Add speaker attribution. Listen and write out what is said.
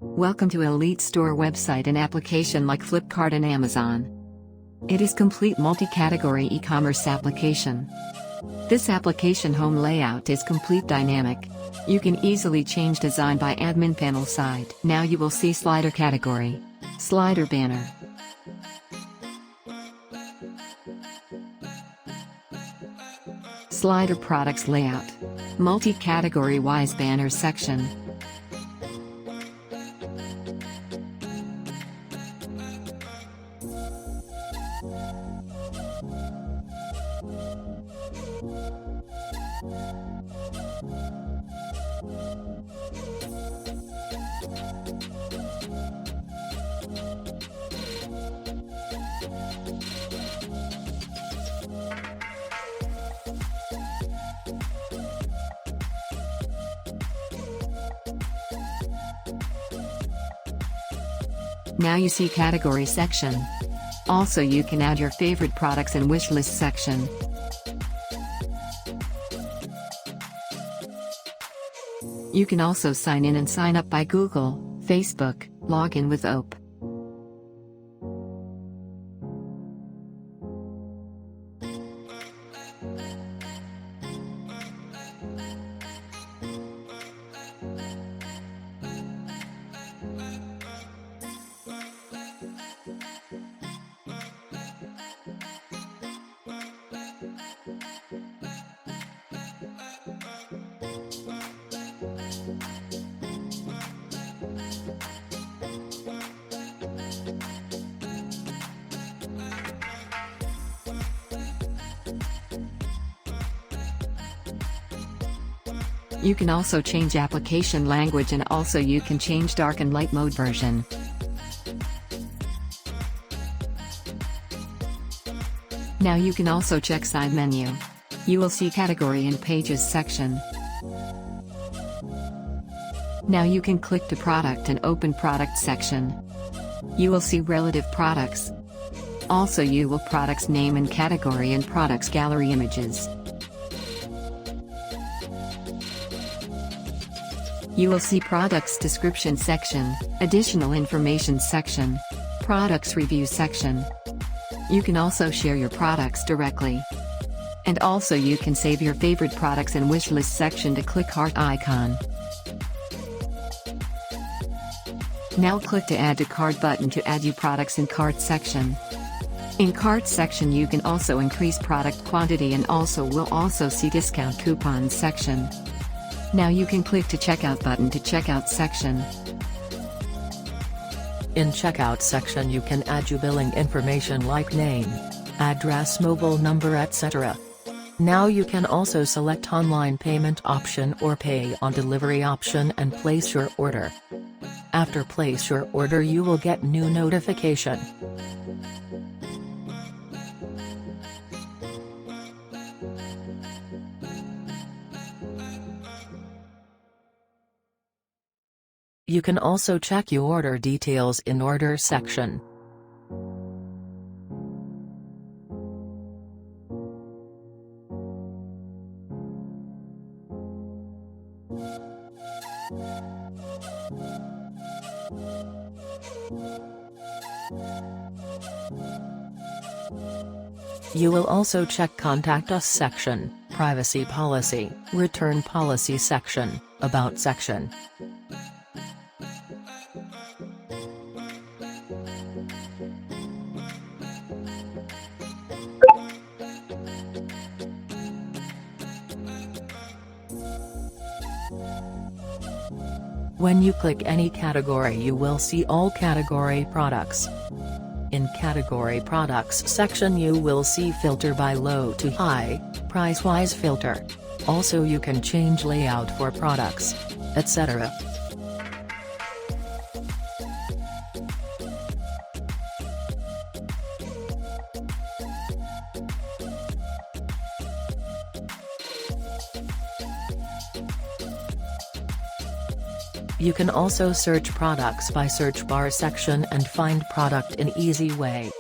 Speaker 1: Welcome to Elite Store website and application like Flipkart and Amazon. It is complete multi-category e-commerce application. This application home layout is complete dynamic. You can easily change design by admin panel side. Now you will see slider category, slider banner, slider products layout, multi-category wise banner section. Now you see category section. Also you can add your favorite products and wish list section. You can also sign in and sign up by Google, Facebook, log in with OPE. You can also change application language and also you can change dark and light mode version. Now you can also check side menu. You will see category and pages section. Now you can click to product and open product section. You will see relative products. Also you will products name and category and products gallery images. You will see products description section, additional information section, products review section. You can also share your products directly. And also you can save your favorite products and wish list section to click heart icon. Now click to add to cart button to add your products in cart section. In cart section you can also increase product quantity and also will also see discount coupons section. Now you can click to checkout button to checkout section.
Speaker 2: In checkout section you can add your billing information like name, address, mobile number, etc. Now you can also select online payment option or pay on delivery option and place your order. After place your order you will get new notification. You can also check your order details in order section. You will also check Contact Us section, Privacy Policy, Return Policy section, About section. When you click any category you will see all category products. In category products section you will see filter by low to high, price-wise filter. Also you can change layout for products, etc. You can also search products by search bar section and find product in easy way.